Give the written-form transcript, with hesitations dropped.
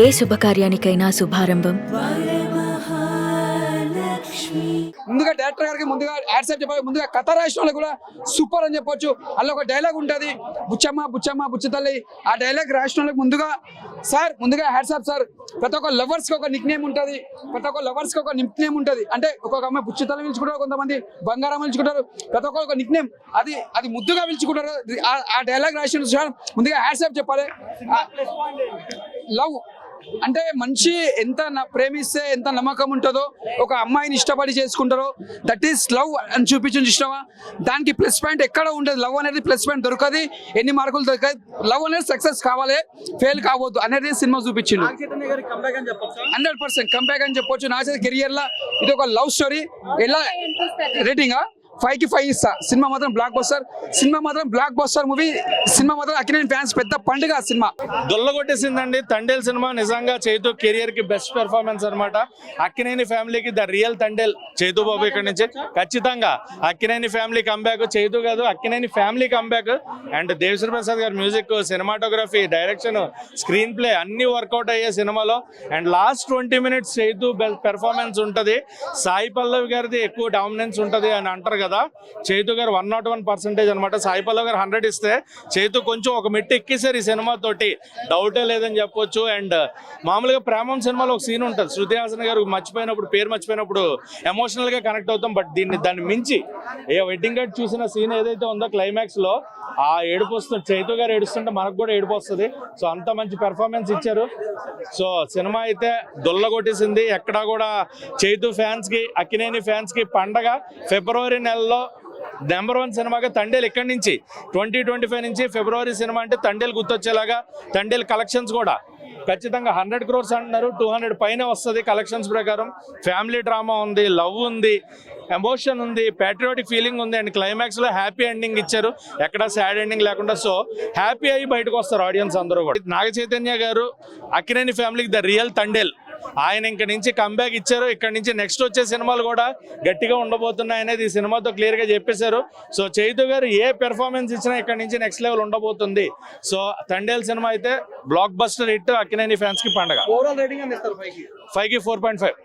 ఏ శుభకార్యానికైనా శుభారంభం. ముందుగా డైరెక్టర్ గారికి ముందుగా యాడ్సెప్ చెప్పాలి. ముందుగా కథ రాసిన వాళ్ళకి కూడా సూపర్ అని చెప్పొచ్చు. అందులో ఒక డైలాగ్ ఉంటుంది, బుచ్చమ్మ బుచ్చమ్మ బుచ్చతల్లి. ఆ డైలాగ్ రాసిన వాళ్ళకి ముందుగా సార్ ముందుగా హ్యాట్సాప్ సార్. ప్రతి ఒక్క లవర్స్ కి ఒక నిక్ నేమ్ ఉంటుంది, ప్రతి ఒక్క లవర్స్ కి ఒక నిక్ నేమ్ ఉంటుంది. అంటే ఒక్కొక్క అమ్మాయి బుచ్చతల్లి పిలుచుకుంటారు, కొంతమంది బంగారం పిలుచుకుంటారు, ప్రతి ఒక్కరు ఒక నిక్ నేమ్ అది ముద్దుగా పిలుచుకుంటారు. ఆ డైలాగ్ రాసిన సార్ ముందుగా హ్యాట్సాప్ చెప్పాలి. లవ్ అంటే మనిషి ఎంత ప్రేమిస్తే ఎంత నమ్మకం ఉంటుందో, ఒక అమ్మాయిని ఇష్టపడి చేసుకుంటారో, దట్ ఈస్ లవ్ అని చూపించింది ఇష్టమా. దానికి ప్లస్ పాయింట్ ఎక్కడ ఉంటుంది. లవ్ అనేది ప్లస్ పాయింట్ దొరకదు, ఎన్ని మార్కులు దొరకదు. లవ్ అనేది సక్సెస్ కావాలి, ఫెయిల్ కావద్దు అనేది సినిమా చూపించింది. 100% కంబ్యాక్ అని చెప్పొచ్చు. నా కెరియర్ లో ఇది ఒక లవ్ స్టోరీ. ఎలా రేటింగ్ 5 కి 5 ఇస్తా. సినిమా మాత్రం బ్లాక్ బస్టర్ మూవీ. సినిమా మాత్రం అక్కినేని ఫ్యాన్స్ పెద్ద పండుగ. సినిమా దొల్లగొట్టేసిందండి తండేల్ సినిమా. నిజంగా చైతు కెరియర్ కి బెస్ట్ పెర్ఫార్మెన్స్ అనమాట. అక్కినేని ఫ్యామిలీకి ద రియల్ తండేల్ చైతు బాబు. ఇక్కడ నుంచి ఖచ్చితంగా అక్కినేని ఫ్యామిలీ కంబ్యాక్, చైతు కాదు Akkineni family comeback. And Devi Sri Prasad గారి music, cinematography, direction, screen play అన్ని వర్కౌట్ అయ్యే సినిమాలో. And last 20 minutes Chaitu performance ఉంటుంది. సాయి పల్లవి గారిది ఎక్కువ డామినెన్స్ ఉంటుంది అని అంటారు కదా. చైతు గారు 101% అనమాట. సాయి పల్లవి గారు 100 ఇస్తే చైతు కొంచెం ఒక మెట్టు ఎక్కేసారు ఈ సినిమా తోటి, డౌటే లేదని చెప్పొచ్చు. అండ్ మామూలుగా ప్రేమం సినిమాలో ఒక సీన్ ఉంటుంది, శృతి హాసన్ గారు పేరు మర్చిపోయినప్పుడు ఎమోషనల్ గా కనెక్ట్ అవుతాం. బట్ దాన్ని మించి వెడ్డింగ్ కార్డ్ చూసిన సీన్ ఏదైతే ఉందో క్లైమాక్స్ లో, ఆ ఏడుపు వస్తుంది, చైతు గారు ఏడుస్తుంటే మనకు కూడా ఏడుపు వస్తుంది. సో అంత మంచి పెర్ఫార్మెన్స్ ఇచ్చారు. సో సినిమా అయితే దొల్లగొట్టేసింది. ఎక్కడా కూడా చైతు ఫ్యాన్స్ కి, అక్కినేని ఫ్యాన్స్ కి పండగ. ఫిబ్రవరి నెలలో నెంబర్ 1 సినిమాగా తండేల్ ఇక్కడి నుంచి 2025 నుంచి ఫిబ్రవరి సినిమా అంటే తండేల్ గుర్తొచ్చేలాగా. తండేల్ కలెక్షన్స్ కూడా ఖచ్చితంగా 100 crores అంటున్నారు, 200 పైన వస్తుంది కలెక్షన్స్ ప్రకారం. ఫ్యామిలీ డ్రామా ఉంది, లవ్ ఉంది, ఎమోషన్ ఉంది, ప్యాట్రియాటిక్ ఫీలింగ్ ఉంది. అండ్ క్లైమాక్స్ లో హ్యాపీ ఎండింగ్ ఇచ్చారు, ఎక్కడ సాడ్ ఎండింగ్ లేకుండా. సో హ్యాపీ అయ్యి బయటకు వస్తారు ఆడియన్స్ అందరూ కూడా. నాగ చైతన్య గారు అక్కినేని ఫ్యామిలీకి ద రియల్ తండేల్. ఆయన ఇంక నుంచి కంబ్యాక్ ఇచ్చారు. ఇక్కడ నుంచి నెక్స్ట్ వచ్చే సినిమాలు కూడా గట్టిగా ఉండబోతున్నాయి అనేది ఈ సినిమాతో క్లియర్ గా చెప్పేశారు. సో చైతు గారు ఏ పెర్ఫార్మెన్స్ ఇచ్చినా ఇక్కడ నుంచి నెక్స్ట్ లెవెల్ ఉండబోతుంది. సో తండేల్ సినిమా అయితే block buster hit, Akkineni fans కి పండగ. 5 కి 4.5.